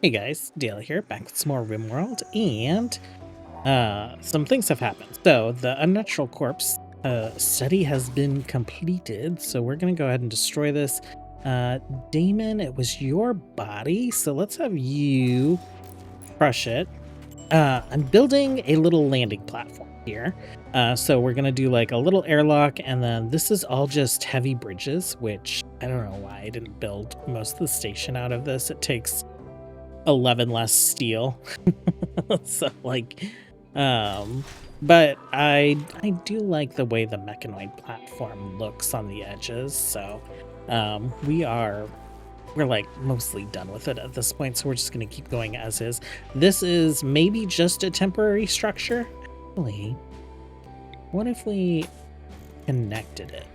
Hey guys, Dale here, back with some more RimWorld, and some things have happened. So the unnatural corpse study has been completed, so we're gonna go ahead and destroy this. Damon, it was your body, so let's have you crush it. I'm building a little landing platform here. So we're gonna do like a little airlock, and then this is all just heavy bridges, which I don't know why I didn't build most of the station out of this. It takes 11 less steel. So like but I do like the way the mechanoid platform looks on the edges. So we're like mostly done with it at this point, so we're just going to keep going as is. This is maybe just a temporary structure. Actually, what if we connected it?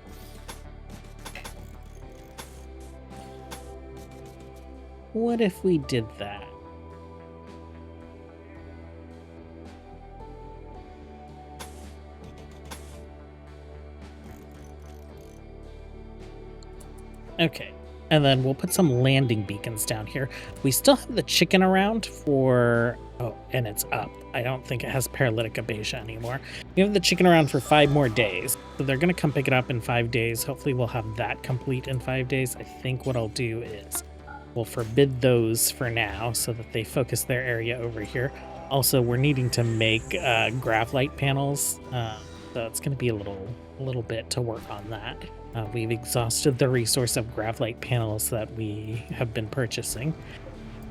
What if we did that? Okay, and then we'll put some landing beacons down here. We still have the chicken around for... Oh, and it's up. I don't think it has paralytic abasia anymore. We have the chicken around for 5 more days, so they're going to come pick it up in 5 days. Hopefully we'll have that complete in 5 days. I think what I'll do is we'll forbid those for now so that they focus their area over here. Also, we're needing to make gravlight panels, so it's going to be a little bit to work on that. We've exhausted the resource of gravlight panels that we have been purchasing.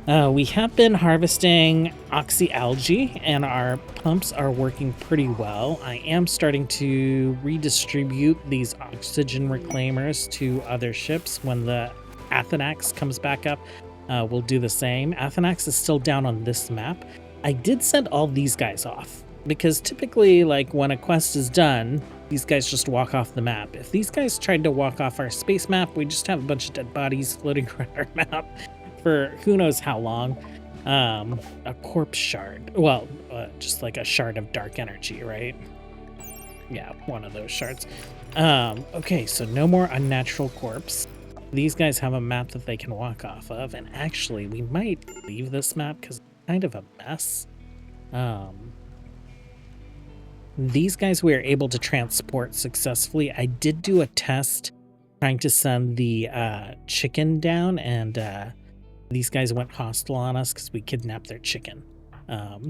We have been harvesting oxyalgae, and our pumps are working pretty well. I am starting to redistribute these oxygen reclaimers to other ships. When the Athenax comes back up, we'll do the same. Athenax is still down on this map. I did send all these guys off, because typically, like, when a quest is done, these guys just walk off the map. If these guys tried to walk off our space map, we just have a bunch of dead bodies floating around our map for who knows how long. A corpse shard. Well, just like a shard of dark energy, right? Yeah, one of those shards. Okay, so no more unnatural corpse. These guys have a map that they can walk off of, and actually, we might leave this map because it's kind of a mess. These guys we are able to transport successfully. I did do a test trying to send the chicken down, and these guys went hostile on us because we kidnapped their chicken.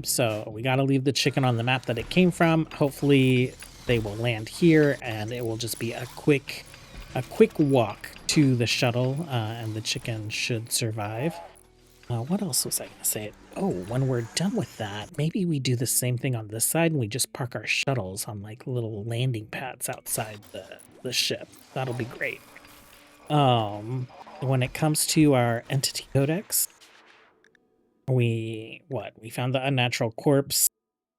So we got to leave the chicken on the map that it came from. Hopefully they will land here, and it will just be a quick walk to the shuttle, and the chicken should survive. What else was I going to say? Oh, when we're done with that, maybe we do the same thing on this side and we just park our shuttles on like little landing pads outside the ship. That'll be great. When it comes to our entity codex, we found the unnatural corpse.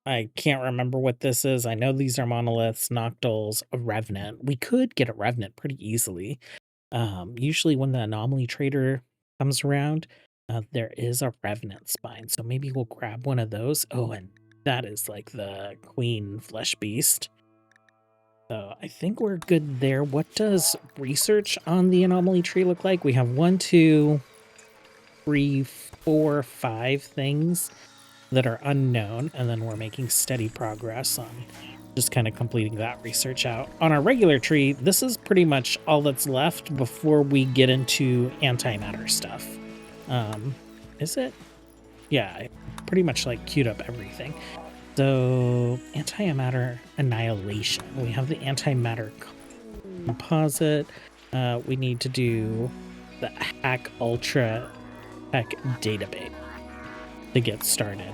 I can't remember what this is. I know these are monoliths, noctals, a revenant. We could get a revenant pretty easily. Usually when the anomaly trader comes around, there is a revenant spine, so maybe we'll grab one of those. Oh, and that is like the queen flesh beast. So I think we're good there. What does research on the anomaly tree look like? We have 1, 2, 3, 4, 5 things that are unknown, and then we're making steady progress on just kind of completing that research out. On our regular tree, this is pretty much all that's left before we get into antimatter stuff. Is it? Yeah, I pretty much like queued up everything. So antimatter annihilation. We have the antimatter composite. We need to do the hack ultra tech database to get started.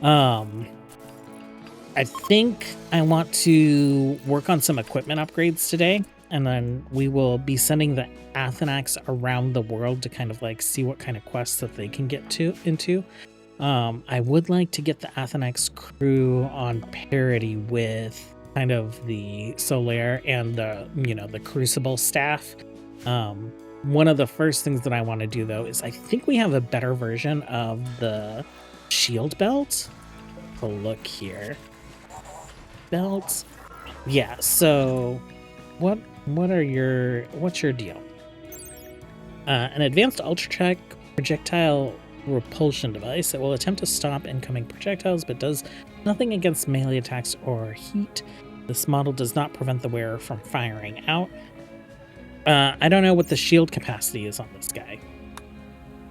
I think I want to work on some equipment upgrades today, and then we will be sending the Athenax around the world to kind of like see what kind of quests that they can get into. I would like to get the Athenax crew on parity with kind of the Solaire and the Crucible staff. One of the first things that I want to do though is I think we have a better version of the shield belt. A look here. Belts. Yeah, so what's your deal? An advanced ultra-tech projectile repulsion device. It will attempt to stop incoming projectiles, but does nothing against melee attacks or heat. This model does not prevent the wearer from firing out. I don't know what the shield capacity is on this guy.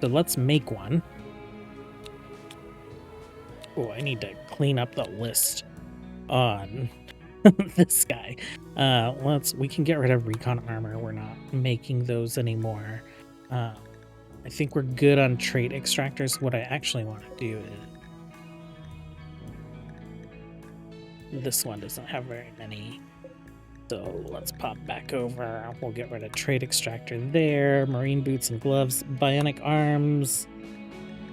So let's make one. Oh, I need to clean up the list on this guy. We can get rid of recon armor. We're not making those anymore. I think we're good on trait extractors. What I actually want to do is this one doesn't have very many. So let's pop back over. We'll get rid of trait extractor there. Marine boots and gloves, bionic arms.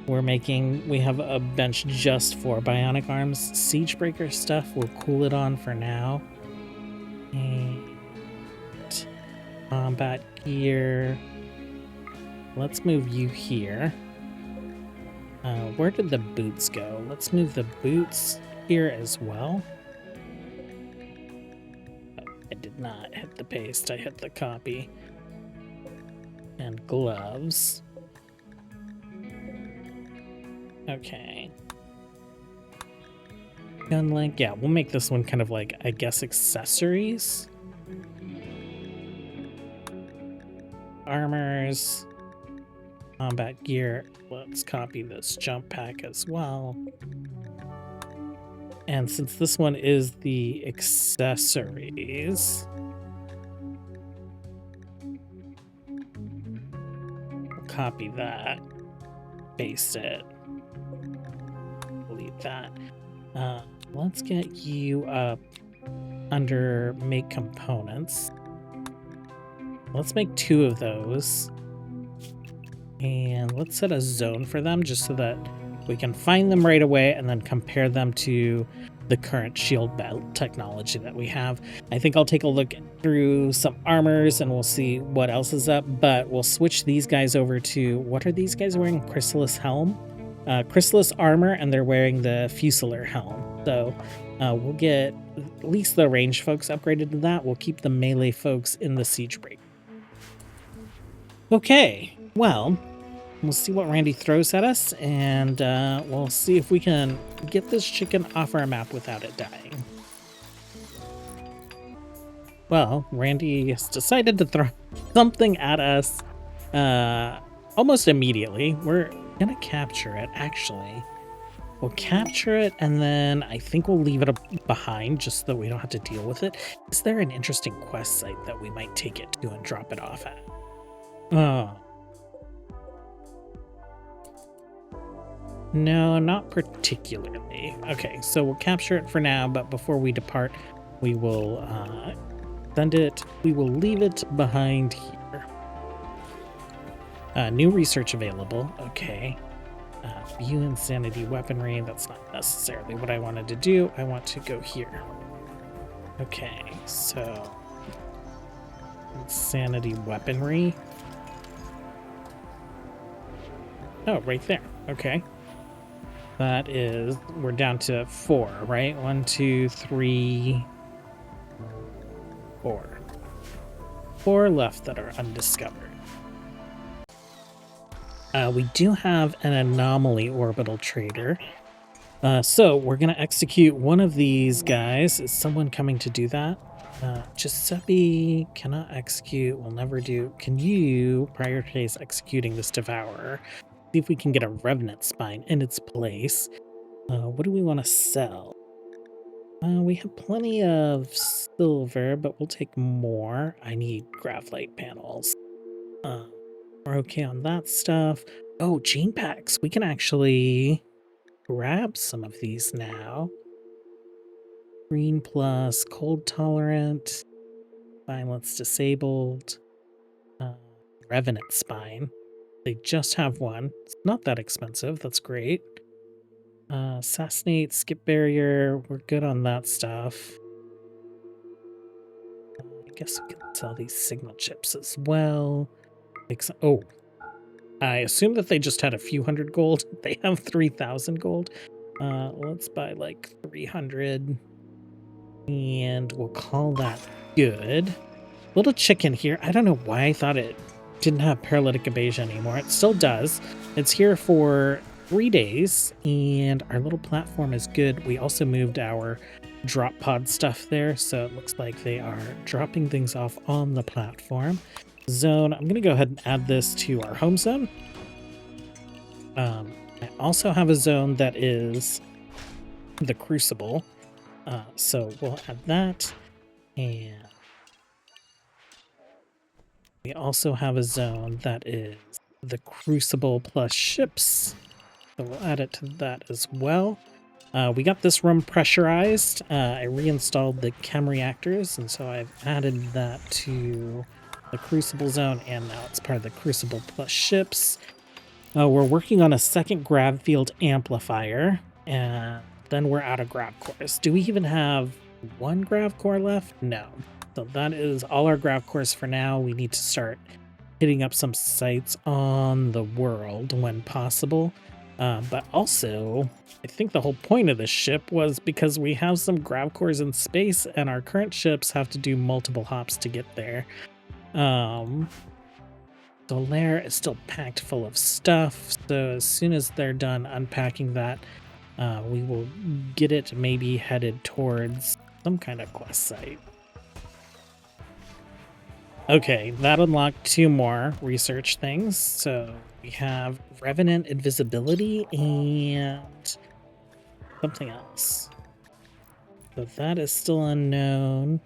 We have a bench just for bionic arms. Siegebreaker stuff, we'll cool it on for now. And combat gear. Let's move you here. Where did the boots go? Let's move the boots here as well. I did not hit the paste, I hit the copy. And gloves. Okay. Gun link, yeah, we'll make this one kind of like, I guess, accessories. Armors. Combat gear. Let's copy this jump pack as well. And since this one is the accessories, we'll copy that, paste it, delete that. Let's get you up under make components. Let's make 2 of those. And let's set a zone for them just so that we can find them right away and then compare them to the current shield belt technology that we have. I think I'll take a look through some armors and we'll see what else is up, but we'll switch these guys over to, what are these guys wearing? Chrysalis helm? Chrysalis armor, and they're wearing the Fusilier helm. So we'll get at least the range folks upgraded to that. We'll keep the melee folks in the Siegebreaker. Okay, well, we'll see what Randy throws at us, and we'll see if we can get this chicken off our map without it dying. Well, Randy has decided to throw something at us almost immediately. We're gonna capture it, actually. We'll capture it, and then I think we'll leave it behind just so that we don't have to deal with it. Is there an interesting quest site that we might take it to and drop it off at? Oh. No, not particularly. Okay, so we'll capture it for now, but before we depart, we will we will leave it behind here. New research available. Okay. View insanity weaponry. That's not necessarily what I wanted to do. I want to go here. Okay, so insanity weaponry. Oh, right there. Okay. That is, we're down to 4, right? 1, 2, 3, 4. 4 left that are undiscovered. We do have an anomaly orbital trader. So we're going to execute one of these guys. Is someone coming to do that? Giuseppe cannot execute, will never do. Can you prioritize executing this devourer? See if we can get a revenant spine in its place. What do we want to sell? We have plenty of silver, but we'll take more. I need graphite panels. We're okay on that stuff. Oh, gene packs. We can actually grab some of these now. Green plus, cold tolerant, violence disabled, revenant spine. They just have one. It's not that expensive. That's great. Assassinate, skip barrier. We're good on that stuff. I guess we can sell these signal chips as well. Oh, I assume that they just had a few hundred gold. They have 3,000 gold. Let's buy like 300. And we'll call that good. Little chicken here. I don't know why I thought it didn't have paralytic evasion anymore. It still does. It's here for 3 days, and our little platform is good. We also moved our drop pod stuff there, so it looks like they are dropping things off on the platform. Zone, I'm going to go ahead and add this to our home zone. I also have a zone that is the Crucible, so we'll add that, and we also have a zone that is the Crucible plus ships, so we'll add it to that as well. We got this room pressurized. I reinstalled the chem reactors, and so I've added that to the Crucible zone, and now it's part of the Crucible plus ships. We're working on a second grav field amplifier, and then we're out of grav cores. Do we even have one grav core left? No. So that is all our grav cores for now. We need to start hitting up some sites on the world when possible. But also, I think the whole point of this ship was because we have some grav cores in space, and our current ships have to do multiple hops to get there. The lair is still packed full of stuff, so as soon as they're done unpacking that, we will get it maybe headed towards some kind of quest site. Okay, that unlocked 2 more research things. So we have Revenant Invisibility and something else. So that is still unknown.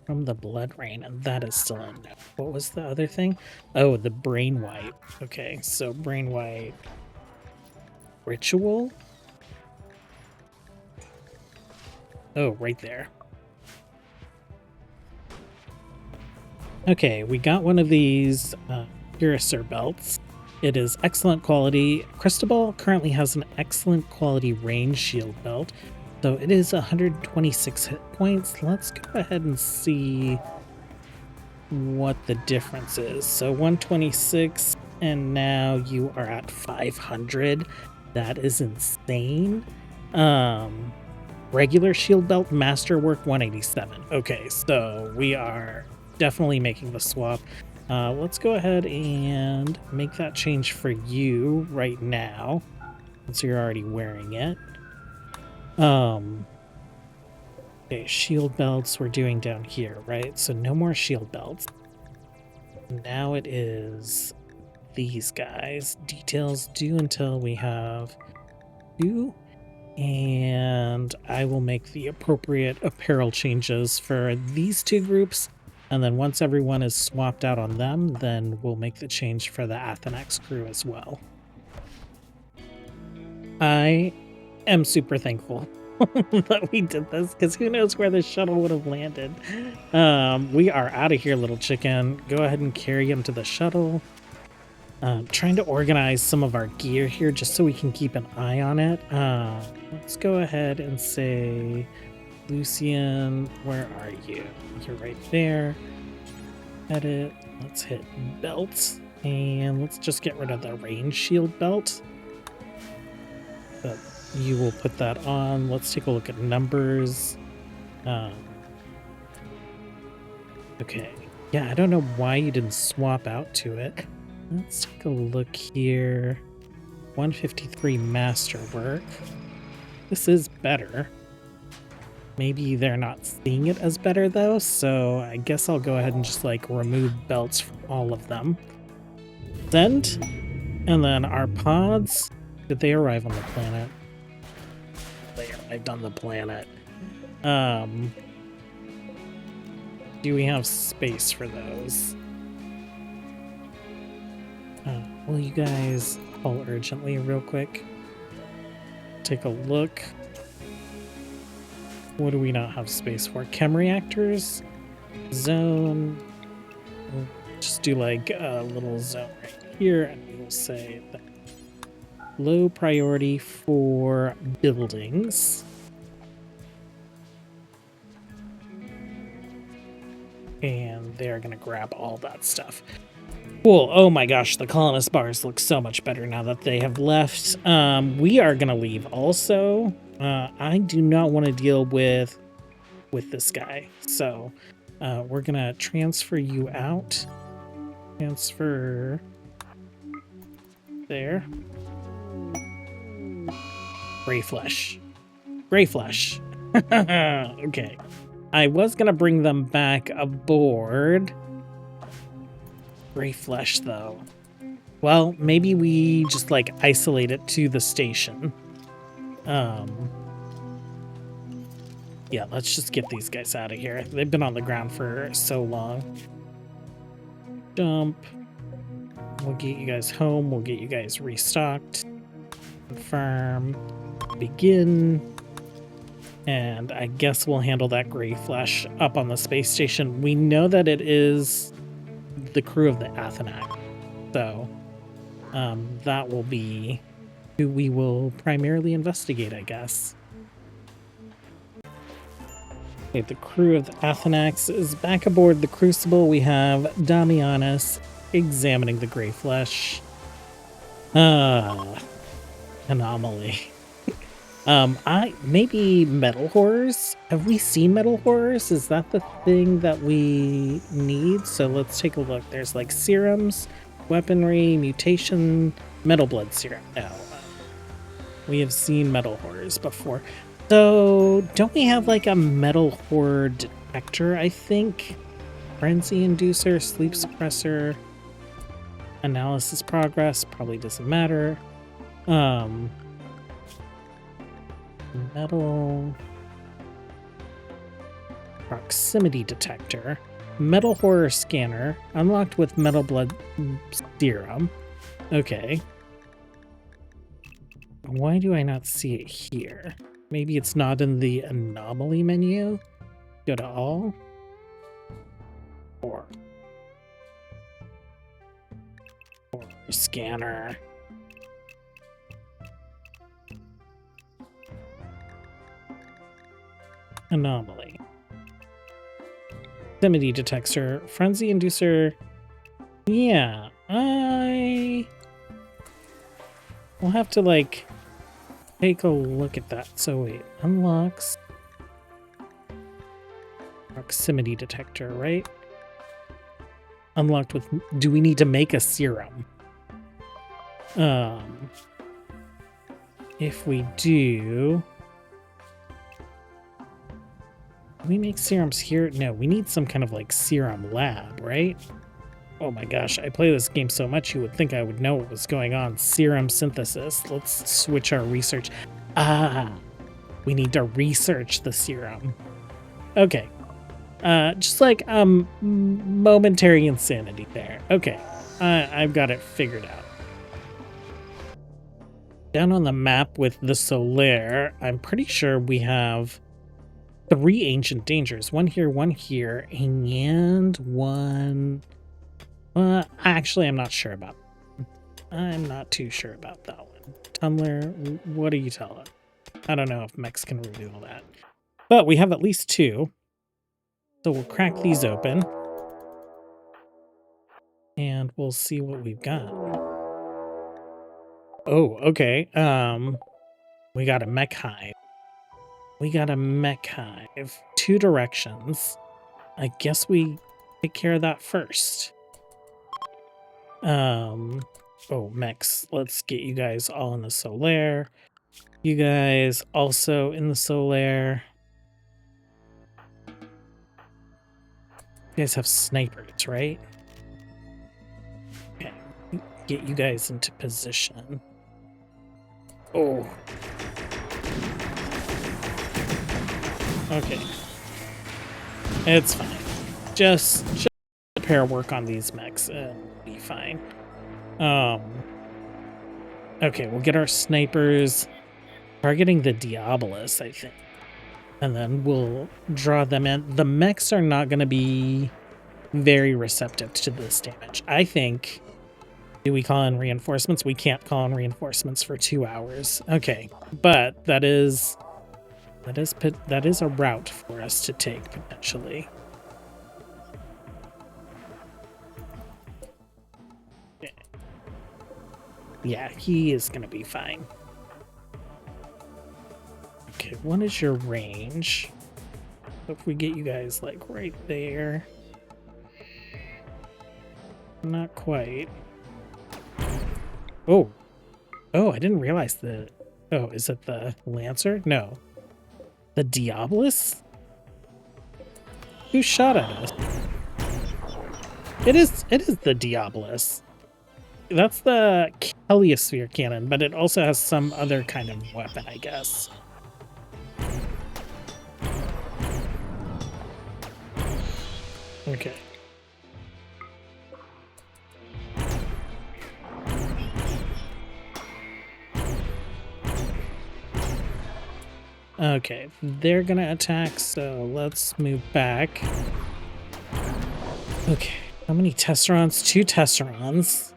From the Blood Rain, and that is still unknown. What was the other thing? Oh, the Brain Wipe. Okay, so Brain Wipe Ritual. Oh, right there. Okay, we got one of these Piercer belts. It is excellent quality. Cristobal currently has an excellent quality range shield belt. So it is 126 hit points. Let's go ahead and see what the difference is. So 126, and now you are at 500. That is insane. Regular shield belt, masterwork 187. Okay, so we are definitely making the swap. Let's go ahead and make that change for you right now, since you're already wearing it. Okay, shield belts we're doing down here, right? So no more shield belts. Now it is these guys. Details due until we have 2. And I will make the appropriate apparel changes for these 2 groups. And then once everyone is swapped out on them, then we'll make the change for the Athenax crew as well. I am super thankful that we did this, because who knows where the shuttle would have landed. We are out of here, little chicken. Go ahead and carry him to the shuttle. Trying to organize some of our gear here just so we can keep an eye on it. Let's go ahead and say, Lucien, where are you? You're right there. Edit. Let's hit belts, and let's just get rid of the range shield belt. But you will put that on. Let's take a look at numbers. Okay. Yeah, I don't know why you didn't swap out to it. Let's take a look here. 153 masterwork. This is better. Maybe they're not seeing it as better though, so I guess I'll go ahead and just like remove belts from all of them. Send. And then our pods, did they arrive on the planet? They arrived on the planet. Do we have space for those? Will you guys call urgently real quick? Take a look. What do we not have space for? Chem reactors? Zone. We'll just do like a little zone right here, and we will say that low priority for buildings. And they're going to grab all that stuff. Cool. Oh my gosh, the colonist bars look so much better now that they have left. We are going to leave also. I do not want to deal with this guy. So we're going to transfer you out. Transfer there. Gray flesh. Gray flesh. Okay. I was gonna bring them back aboard. Gray flesh, though. Well, maybe we just, like, isolate it to the station. Yeah, let's just get these guys out of here. They've been on the ground for so long. Dump. We'll get you guys home. We'll get you guys restocked. Confirm. Begin. And I guess we'll handle that gray flesh up on the space station. We know that it is the crew of the Athenac. So that will be who we will primarily investigate, I guess. Okay, the crew of the Athenax is back aboard the Crucible. We have Damianus examining the gray flesh. Anomaly. Maybe metal horrors? Have we seen metal horrors? Is that the thing that we need? So let's take a look. There's like serums, weaponry, mutation, metal blood serum. No. We have seen metal horrors before. So don't we have like a metal horror detector, I think? Frenzy inducer, sleep suppressor, analysis progress, probably doesn't matter. Metal proximity detector, metal horror scanner, unlocked with metal blood serum. Okay. Why do I not see it here? Maybe it's not in the anomaly menu. Go to all. Or scanner. Anomaly. Proximity detector, frenzy inducer. Yeah, we'll have to like take a look at that. So wait, unlocks proximity detector, right? Unlocked with, do we need to make a serum? If we do, we make serums here? No, we need some kind of like serum lab, right? Oh my gosh, I play this game so much you would think I would know what was going on. Serum synthesis. Let's switch our research. We need to research the serum. Okay. Just like momentary insanity there. Okay. I've got it figured out. Down on the map with the Solaire, I'm pretty sure we have 3 ancient dangers. One here, and one... actually, I'm not sure about. I'm not too sure about that one. Tumbler, what do you tell it? I don't know if Mex can reveal that. But we have at least 2. So we'll crack these open. And we'll see what we've got. Oh, okay. We got a mech hive. We got a mech hive. 2 directions. I guess we take care of that first. Oh, mechs. Let's get you guys all in the Solaire. You guys also in the Solaire. You guys have snipers, right? Okay. Get you guys into position. Oh. Okay. It's fine. Just repair work on these mechs and be fine. Okay, we'll get our snipers targeting the Diabolus, I think. And then we'll draw them in. The mechs are not going to be very receptive to this damage. I think... Do we call in reinforcements? We can't call in reinforcements for 2 hours. Okay, but that is a route for us to take, potentially. Yeah, he is going to be fine. Okay, what is your range? If we get you guys, like, right there. Not quite. Oh. Oh, I didn't realize that. Oh, is it the Lancer? No. The Diabolus? Who shot at us? It is the Diabolus. That's the Heliosphere cannon, but it also has some other kind of weapon, I guess. Okay. Okay, they're gonna attack, so let's move back. Okay, how many Tesserons? 2 Tesserons.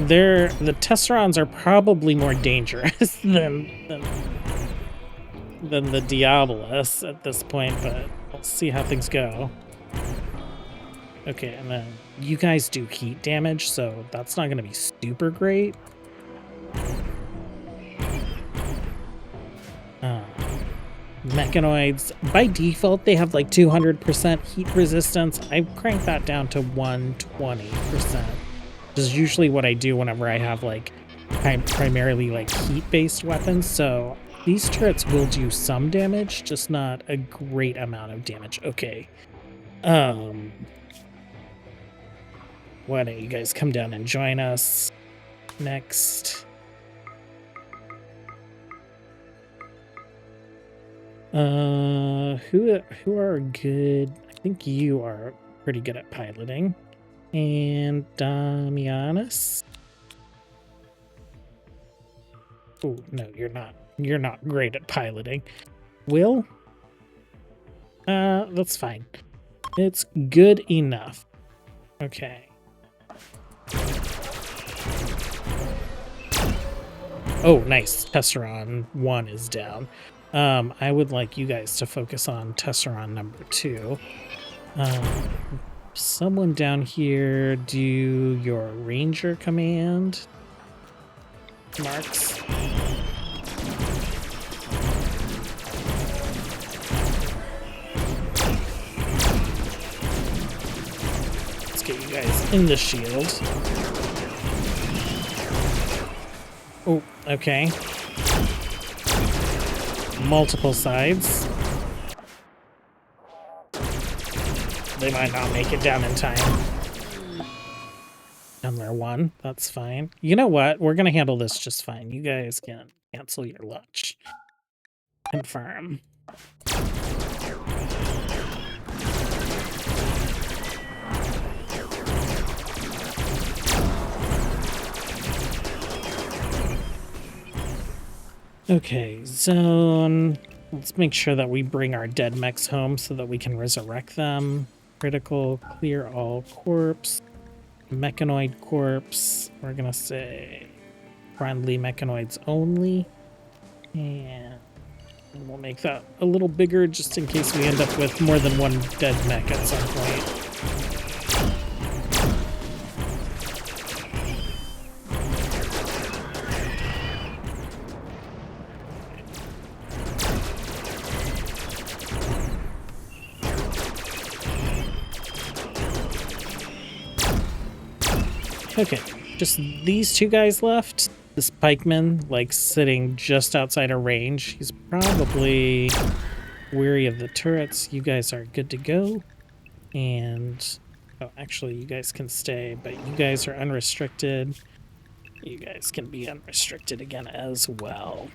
The Tesserons are probably more dangerous than the Diabolus at this point, but we'll see how things go. Okay, and then you guys do heat damage, so that's not going to be super great. Mechanoids, by default, they have like 200% heat resistance. I've cranked that down to 120%, which is usually what I do whenever I have like primarily like heat-based weapons. So these turrets will do some damage, just not a great amount of damage. Okay. Why don't you guys come down and join us next? Who are good? I think you are pretty good at piloting. And Damianus? Oh, no, you're not. You're not great at piloting. Will? That's fine. It's good enough. Okay. Oh, nice. Tesseron 1 is down. I would like you guys to focus on Tesseron number 2. Someone down here do your ranger command. Marks. Let's get you guys in the shield. Oh, okay. Multiple sides. They might not make it down in time. Down there 1, that's fine. You know what? We're gonna handle this just fine. You guys can cancel your lunch. Confirm. Okay, zone. Let's make sure that we bring our dead mechs home so that we can resurrect them. Critical, clear all corpse. Mechanoid corpse. We're gonna say friendly mechanoids only. And we'll make that a little bigger just in case we end up with more than 1 dead mech at some point. Okay, just these 2 guys left. This pikeman, like, sitting just outside of range. He's probably weary of the turrets. You guys are good to go. And, oh, actually, you guys can stay, but you guys are unrestricted. You guys can be unrestricted again as well.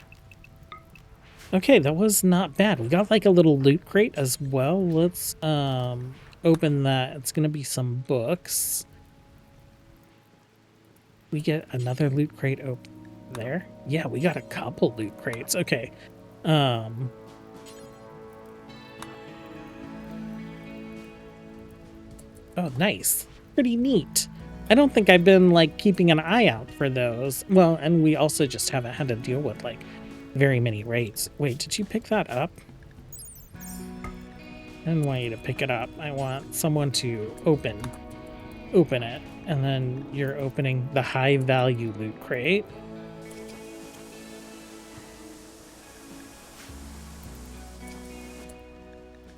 Okay, that was not bad. We got, like, a little loot crate as well. Let's open that. It's going to be some books. We get another loot crate open there. Yeah, we got a couple loot crates. Okay. Oh, nice. Pretty neat. I don't think I've been like keeping an eye out for those. Well, and we also just haven't had to deal with like very many raids. Wait, did you pick that up? I didn't want you to pick it up. I want someone to open it. And then you're opening the high value loot crate.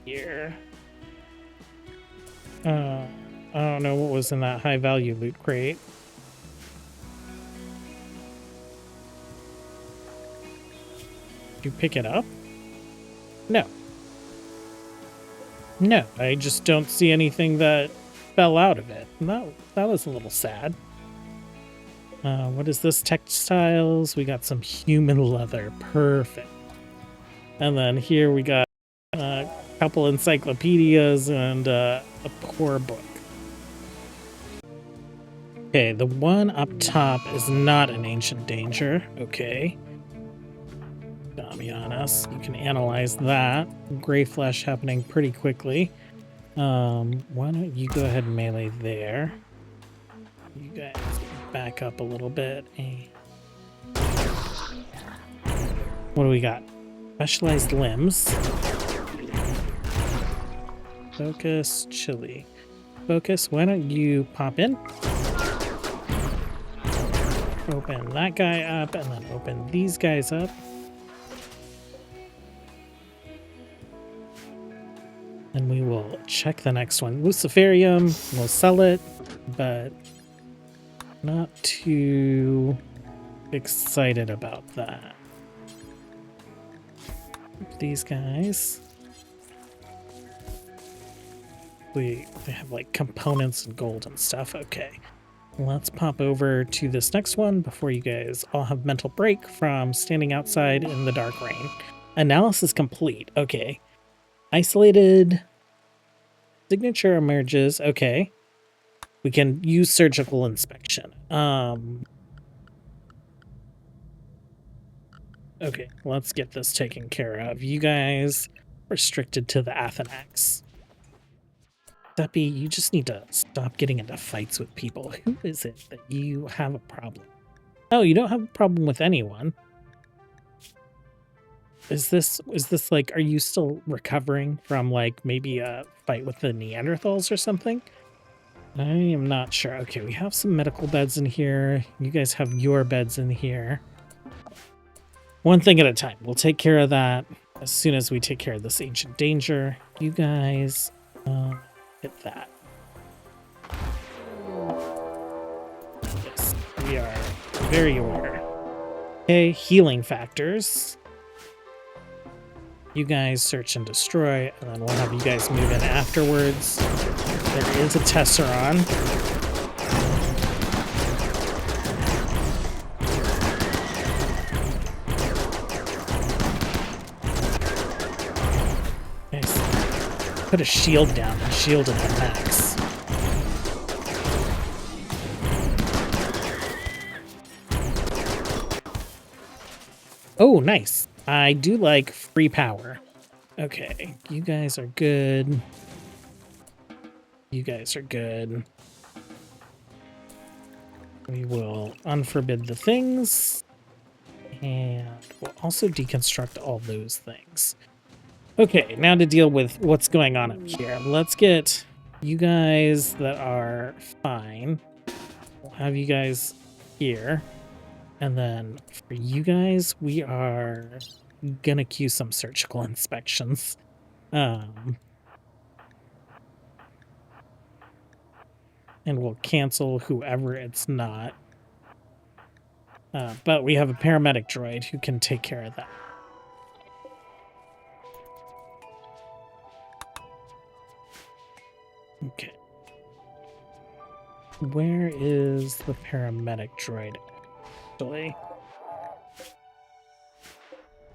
Here. I don't know what was in that high value loot crate. Did you pick it up? No. No, I just don't see anything that fell out of it. No, that was a little sad. What is this? Textiles. We got some human leather. Perfect. And then here we got a couple encyclopedias and a poor book. Okay, the one up top is not an ancient danger. Okay. Gotta be honest. You can analyze that. Gray flesh happening pretty quickly. Why don't you go ahead and melee there? You guys back up a little bit. What do we got? Specialized limbs. Focus, chili. Focus, why don't you pop in? Open that guy up and then open these guys up. And we will check the next one. Luciferium, we'll sell it, but not too excited about that. These guys. They have like components and gold and stuff. Okay. Let's pop over to this next one before you guys all have mental break from standing outside in the dark rain. Analysis complete. Okay. Isolated signature emerges. Okay. We can use surgical inspection. Okay, let's get this taken care of. You guys restricted to the Athenax. Steppy, you just need to stop getting into fights with people. Who is it that you have a problem? Oh, you don't have a problem with anyone. Is this like, are you still recovering from like maybe a fight with the Neanderthals or something? I am not sure. Okay, we have some medical beds in here. You guys have your beds in here. One thing at a time. We'll take care of that as soon as we take care of this ancient danger. You guys hit that. Yes, we are very aware. Okay, healing factors. You guys search and destroy, and then we'll have you guys move in afterwards. There is a Tesseron. Nice. Put a shield down and shielded the max. Oh, nice. I do like free power. Okay, you guys are good. You guys are good. We will unforbid the things. And we'll also deconstruct all those things. Okay, now to deal with what's going on up here. Let's get you guys that are fine. We'll have you guys here. And then for you guys, we are gonna queue some surgical inspections. And we'll cancel whoever it's not. But we have a paramedic droid who can take care of that. Okay. Where is the paramedic droid? Actually,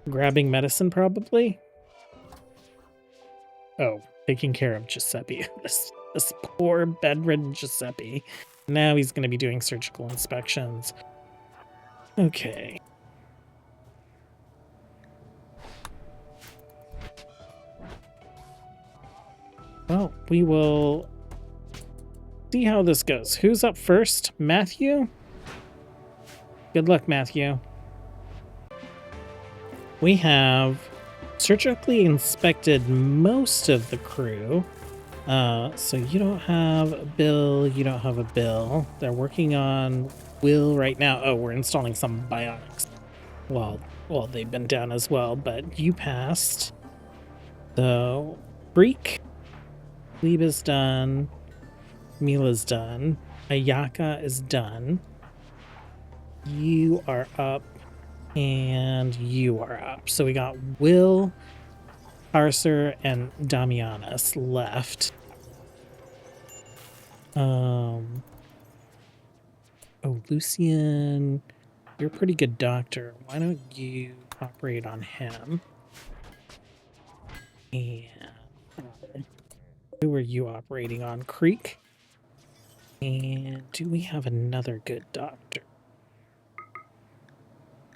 grabbing medicine, probably. Oh, taking care of Giuseppe. This poor bedridden Giuseppe. Now he's going to be doing surgical inspections. Okay. Well, we will see how this goes. Who's up first? Matthew? Good luck, Matthew. We have surgically inspected most of the crew. So you don't have a Bill, you don't have a Bill. They're working on Will right now. Oh, we're installing some bionics. Well, they've been down as well, but you passed. So, Freak. Leeb is done. Mila's done. Ayaka is done. You are up. And you are up. So we got Will, Parser, and Damianas left. Oh, Lucien, you're a pretty good doctor. Why don't you operate on him? And who are you operating on? Creek? And do we have another good doctor?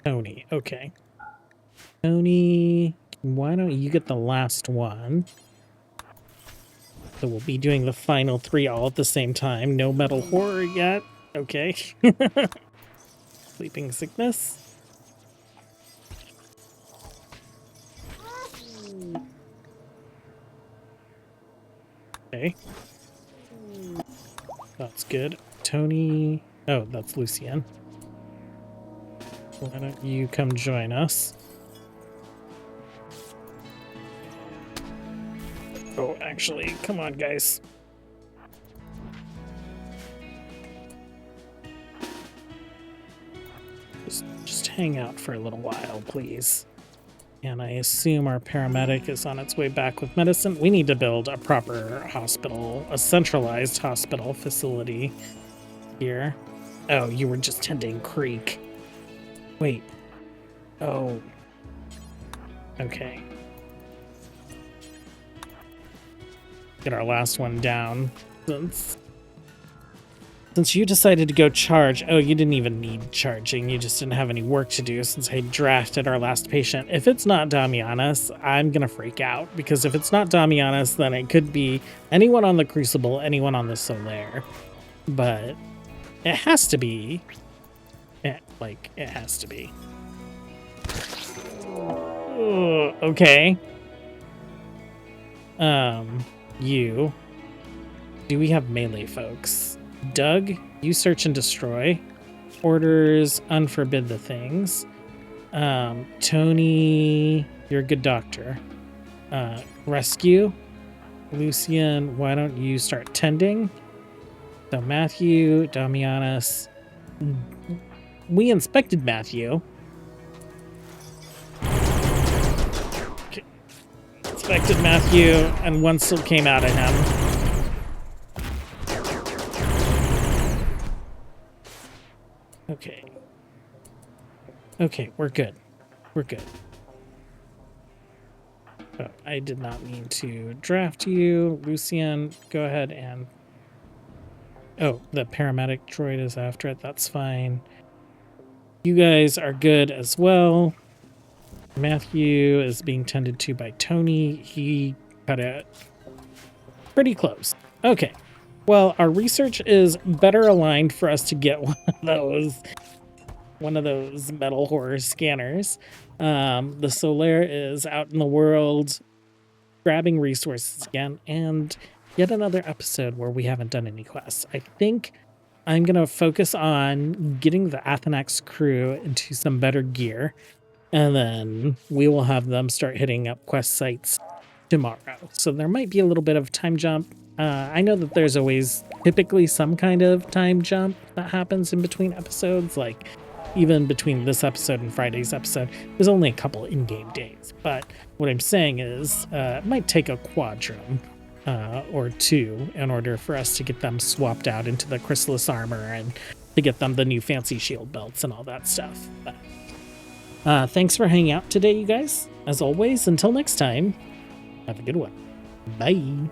Tony, okay. Tony, why don't you get the last one? So we'll be doing the final 3 all at the same time. No metal horror yet. Okay. Sleeping sickness. Okay. That's good. Tony. Oh, that's Lucien. Why don't you come join us? Oh, actually, come on, guys. Just hang out for a little while, please. And I assume our paramedic is on its way back with medicine. We need to build a proper hospital, a centralized hospital facility here. Oh, you were just tending Creek. Wait. Oh. Okay. Get our last one down. Since you decided to go charge, oh, you didn't even need charging. You just didn't have any work to do since I drafted our last patient. If it's not Damianas, I'm going to freak out. Because if it's not Damianas, then it could be anyone on the Crucible, anyone on the Solare. But it has to be. It has to be. Okay. You. Do we have melee folks? Doug, you search and destroy. Orders, unforbid the things. Tony, you're a good doctor. Rescue. Lucien, why don't you start tending? So Matthew, Damianas. We inspected Matthew. Okay. Inspected Matthew, and one still came out of him. Okay. Okay, we're good. We're good. Oh, I did not mean to draft you. Lucien, go ahead and... Oh, the paramedic droid is after it. That's fine. You guys are good as well. Matthew is being tended to by Tony. He cut it pretty close. Okay. Well, our research is better aligned for us to get one of those metal horror scanners. The Solare is out in the world grabbing resources again, and yet another episode where we haven't done any quests. I think I'm going to focus on getting the Athenax crew into some better gear, and then we will have them start hitting up quest sites tomorrow. So there might be a little bit of time jump. I know that there's always typically some kind of time jump that happens in between episodes, like even between this episode and Friday's episode. There's only a couple in-game days, but what I'm saying is it might take a quadrum or two in order for us to get them swapped out into the chrysalis armor and to get them the new fancy shield belts and all that stuff. But thanks for hanging out today, you guys. As always, until next time, have a good one. Bye.